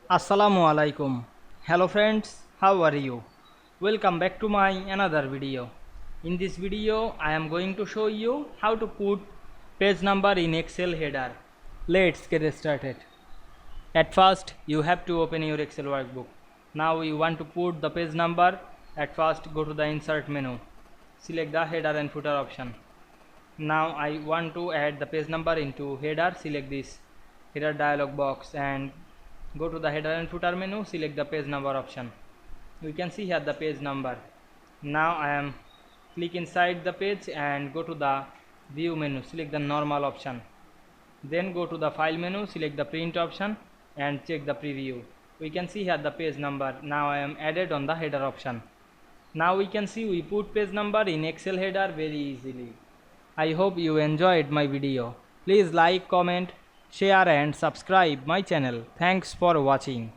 Assalamu Walaikum. Hello friends, how are you? Welcome back to my another video. In this video, I am going to show you how to put page number in Excel header. Let's get started. At first, you have to open your Excel workbook. Now you want to put the page number. At first, go to the insert menu. Select the header and footer option. Now I want to add the page number into header. Select this header dialog box and go to the header and footer menu. Select the page number option. You can see here the page number. Now I am click inside the page and go to the view menu. Select the normal option. Then go to the file menu. Select the print option and check the preview. We can see here the page number. Now I am added on the header option. Now we can see we put page number in Excel header very easily. I hope you enjoyed my video. Please like, comment, share and subscribe my channel. Thanks for watching.